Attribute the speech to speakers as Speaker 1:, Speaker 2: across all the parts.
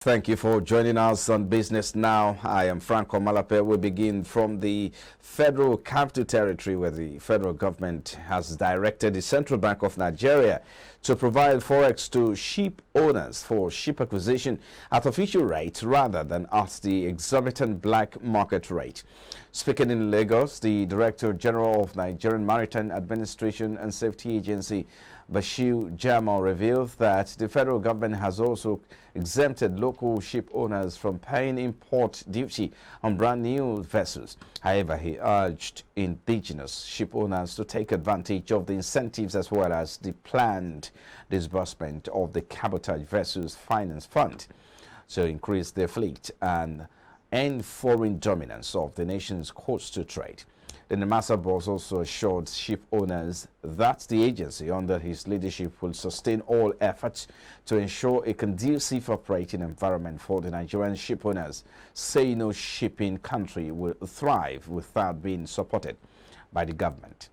Speaker 1: Thank you for joining us on Business Now. I am Franco Malape. We begin from the Federal Capital Territory, where the federal government has directed the Central Bank of Nigeria to provide Forex to ship owners for ship acquisition at official rate rather than at the exorbitant black market rate. Speaking in Lagos, the Director General of Nigerian Maritime Administration and Safety Agency, Bashir Jamal, revealed that the federal government has also exempted local ship owners from paying import duty on brand new vessels. However, he urged indigenous ship owners to take advantage of the incentives as well as the planned disbursement of the Cabotage Vessels Finance Fund to increase their fleet and end foreign dominance of the nation's coastal trade. The Nemasa boss also assured ship owners that the agency under his leadership will sustain all efforts to ensure a conducive operating environment for the Nigerian ship owners, saying no shipping country will thrive without being supported by the government.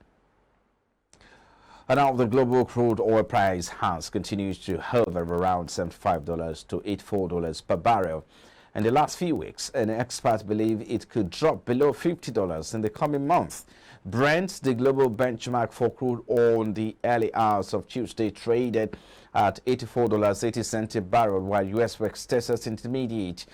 Speaker 1: And now the global crude oil price has continued to hover around $75 to $84 per barrel. In the last few weeks, and experts believe it could drop below $50 in the coming month. Brent, the global benchmark for crude oil, in the early hours of Tuesday traded at $84.80 a barrel, while US West Texas Intermediate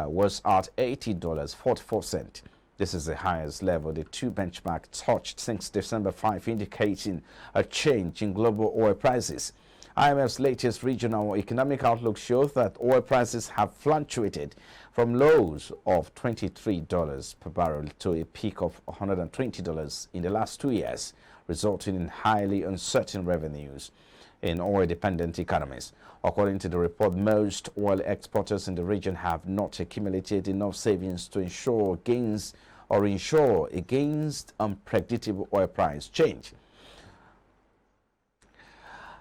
Speaker 1: was at $80.44. This is the highest level the two benchmarks touched since December 5, indicating a change in global oil prices. IMF's latest regional economic outlook shows that oil prices have fluctuated from lows of $23 per barrel to a peak of $120 in the last 2 years, resulting in highly uncertain revenues in oil-dependent economies. According to the report, most oil exporters in the region have not accumulated enough savings to ensure against unpredictable oil price change.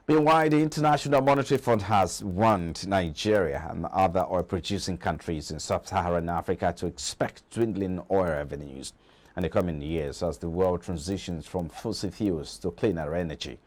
Speaker 1: Meanwhile, the International Monetary Fund has warned Nigeria and other oil-producing countries in sub-Saharan Africa to expect dwindling oil revenues in the coming years as the world transitions from fossil fuels to cleaner energy.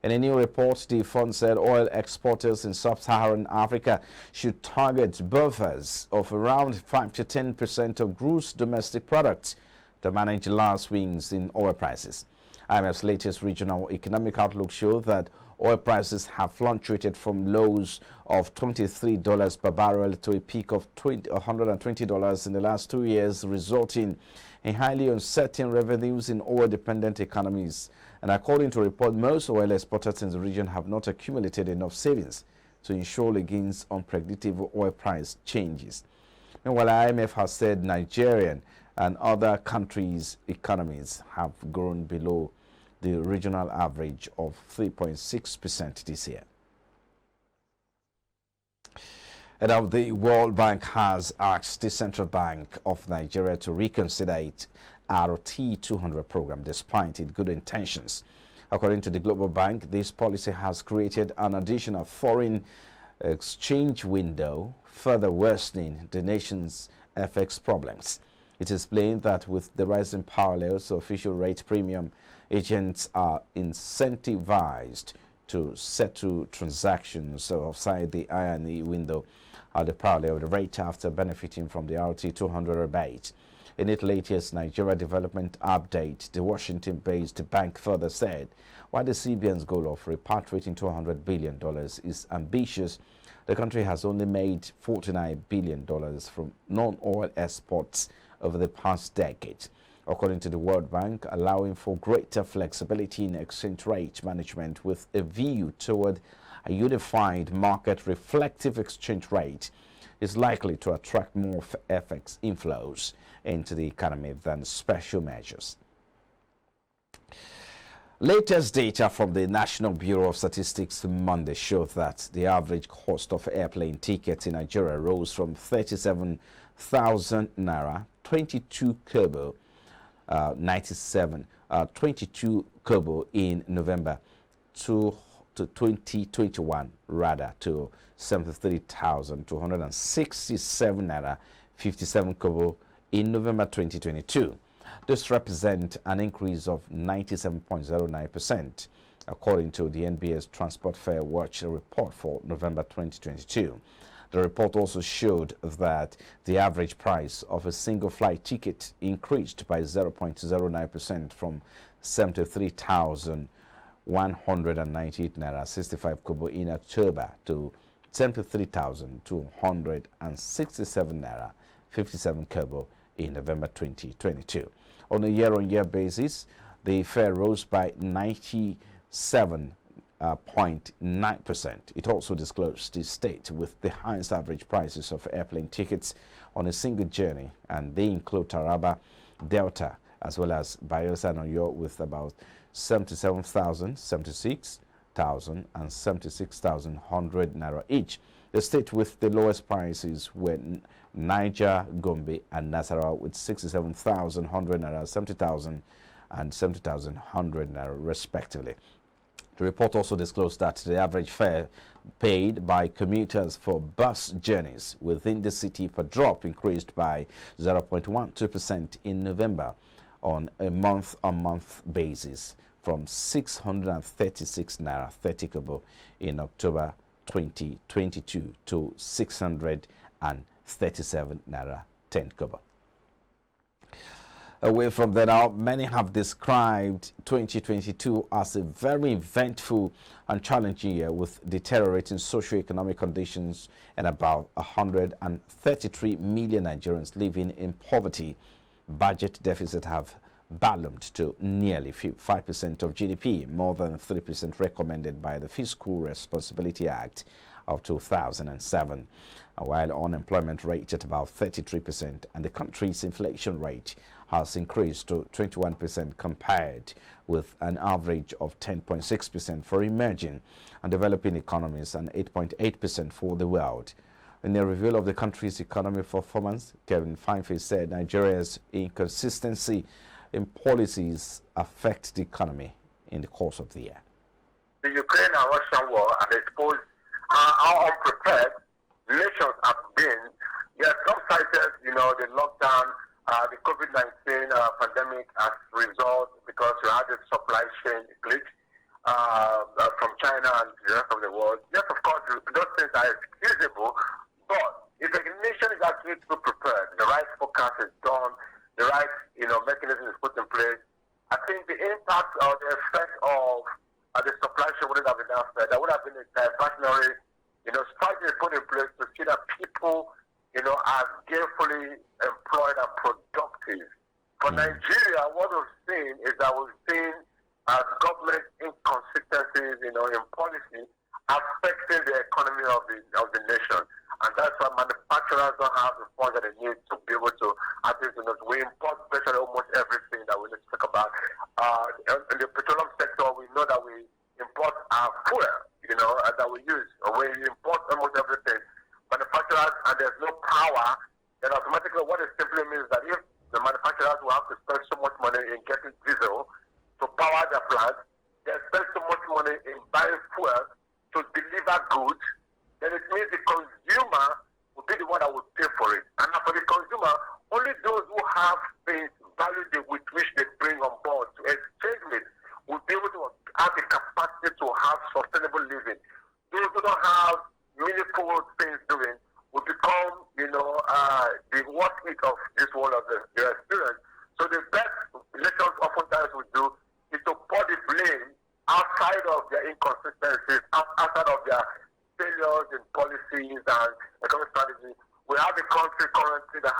Speaker 1: In a new report, the fund said oil exporters in sub-Saharan Africa should target buffers of around 5 to 10% of gross domestic products to manage large swings in oil prices. IMF's latest regional economic outlook shows that oil prices have fluctuated from lows of $23 per barrel to a peak of $120 in the last 2 years, resulting in highly uncertain revenues in oil-dependent economies. And according to a report, most oil exporters in the region have not accumulated enough savings to ensure against unpredictable oil price changes. Meanwhile, IMF has said Nigerian and other countries' economies have grown below the regional average of 3.6% this year. And now the World Bank has asked the Central Bank of Nigeria to reconsider its RT200 program despite its good intentions. According to the Global Bank, this policy has created an additional foreign exchange window, further worsening the nation's FX problems. It is plain that with the rising parallels official rate premium, agents are incentivized to settle transactions outside the I&E window at the parallel rate after benefiting from the RT200 rebate. In its latest Nigeria Development Update, the Washington-based bank further said, while the CBN's goal of repatriating $200 billion is ambitious, the country has only made $49 billion from non-oil exports over the past decade. According to the World Bank, allowing for greater flexibility in exchange rate management with a view toward a unified market reflective exchange rate is likely to attract more FX inflows into the economy than special measures. Latest data from the National Bureau of Statistics Monday showed that the average cost of airplane tickets in Nigeria rose from 37,000 naira, 22 kobo, 22 kobo in November to 2021 rather to 73,267 naira 57 kobo in November 2022. This represents an increase of 97.09%, according to the NBS Transport Fair Watch report for November 2022. The report also showed that the average price of a single flight ticket increased by 0.09% from 73,198 naira 65 kobo in October to 73,267 naira 57 kobo in November 2022. On a year-on-year basis, the fare rose by 97.9%. It also disclosed the state with the highest average prices of airplane tickets on a single journey, and they include Taraba, Delta, as well as Bayelsa and Oyo with about 77,000, 76,000, and 76,100 naira each. The state with the lowest prices were Niger, Gombe, and Nasarawa with 67,100 naira, 70,000, and 70,100 naira respectively. The report also disclosed that the average fare paid by commuters for bus journeys within the city per drop increased by 0.12% in November on a month-on-month basis from 636 naira 30 kobo in October 2022 to 637 naira 10 kobo. Away from that now, many have described 2022 as a very eventful and challenging year with deteriorating socio-economic conditions and about 133 million Nigerians living in poverty. Budget deficit have ballooned to nearly 5% of GDP, more than 3% recommended by the Fiscal Responsibility Act of 2007, while unemployment rate at about 33% and the country's inflation rate has increased to 21% compared with an average of 10.6% for emerging and developing economies and 8.8% for the world. In a review of the country's economic performance, Kevin Feinfe said Nigeria's inconsistency in policies affect the economy in the course of the year.
Speaker 2: The Ukraine and Russian war has exposed how unprepared nations have been. Yes, some cited, the lockdown, the COVID-19 pandemic as a result because you had a supply chain glitch from China and the rest of the world. Yes, of course, those things are excusable, but if a nation is actually too prepared, the right forecast is done, the right mechanism is put in place, I think the impact or the effect of the supply chain wouldn't have been that fair. There would have been a diversionary strategy put in place to see that people are gainfully employed and productive. For Nigeria, what we've seen is that we've seen government inconsistencies, in policy affecting the economy of the nation. And that's why manufacturers don't have the funds that they need to be able to, we import virtually almost everything that we need to talk about. In the petroleum sector, we know that we import fuel, that we use. We import almost everything. Manufacturers, and there's no power, then automatically what it simply means that if the manufacturers will have to spend so much money in getting diesel to power their plants, they spend so much money in buying fuel to deliver goods, then it means the consumer will be the one that will pay for it. And for the consumer, only those who have things valued with which they bring on board to exchange with will be able to have the capacity to have sustainable living. Those who don't have meaningful things doing will become, the worst hit of this world of their experience. So the best nations oftentimes would do is to pour the blame outside of their inconsistencies, outside of their failures in policies and economic strategy. We have a country currently that.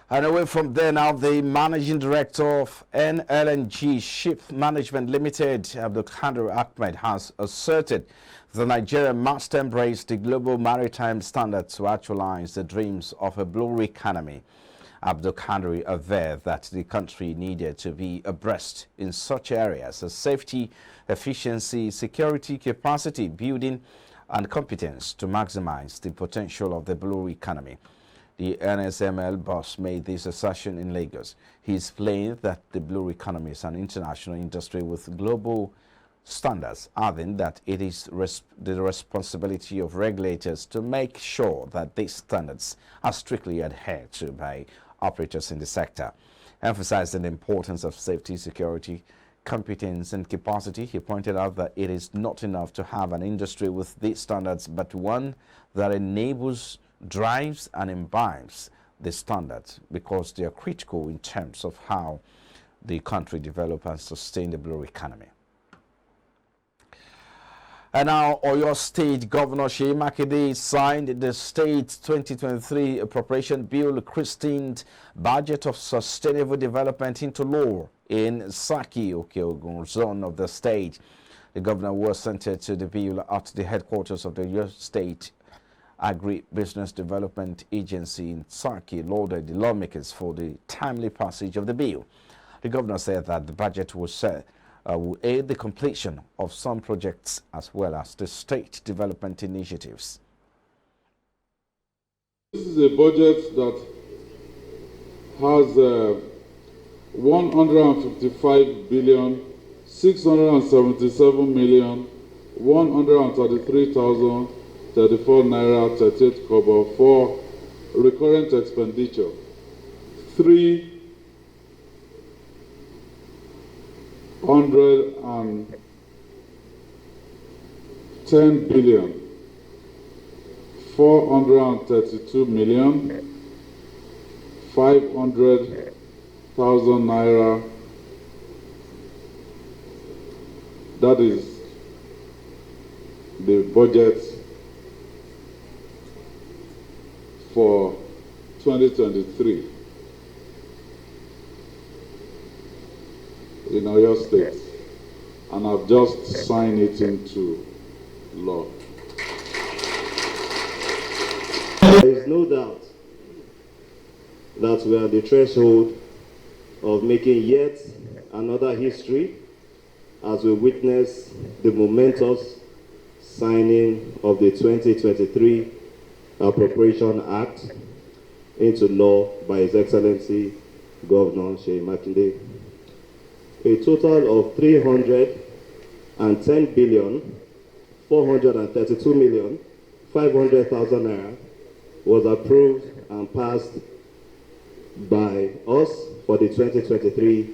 Speaker 1: And away from there now, the managing director of NLNG Ship Management Limited, Abdulkadir Ahmed, has asserted that Nigeria must embrace the global maritime standard to actualize the dreams of a blue economy. Abdulkadir averred that the country needed to be abreast in such areas as safety, efficiency, security, capacity building, and competence to maximize the potential of the blue economy. The NSML boss made this assertion in Lagos. He explained that the blue economy is an international industry with global standards, adding that it is the responsibility of regulators to make sure that these standards are strictly adhered to by operators in the sector, emphasizing the importance of safety, security, competence and capacity. He pointed out that it is not enough to have an industry with these standards, but one that enables, drives and imbibes the standards, because they are critical in terms of how the country develops and sustain the blue economy. And now, Oyo State Governor Seyi Makinde signed the state 2023 appropriation bill, christened Budget of Sustainable Development, into law in Saki, Okeogun zone of the state. The governor was sent to the bill at the headquarters of the Oyo State Agri-Business Development Agency in Saki, lauded the lawmakers for the timely passage of the bill. The governor said that the budget will aid the completion of some projects as well as the state development initiatives.
Speaker 3: This is a budget that has 155 billion 677 million 133,034 naira 38 kobo for recurrent expenditure. 310 billion 432 million 500,000 naira. That is the budget for 2023 in Oyo State, and I've just signed it into law.
Speaker 4: There is no doubt that we are at the threshold of making yet another history as we witness the momentous signing of the 2023 Appropriation Act into law by His Excellency Governor Seyi Makinde. A total of 310 billion 432 million 500,000 naira was approved and passed by us for the 2023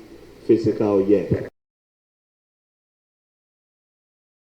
Speaker 4: fiscal year.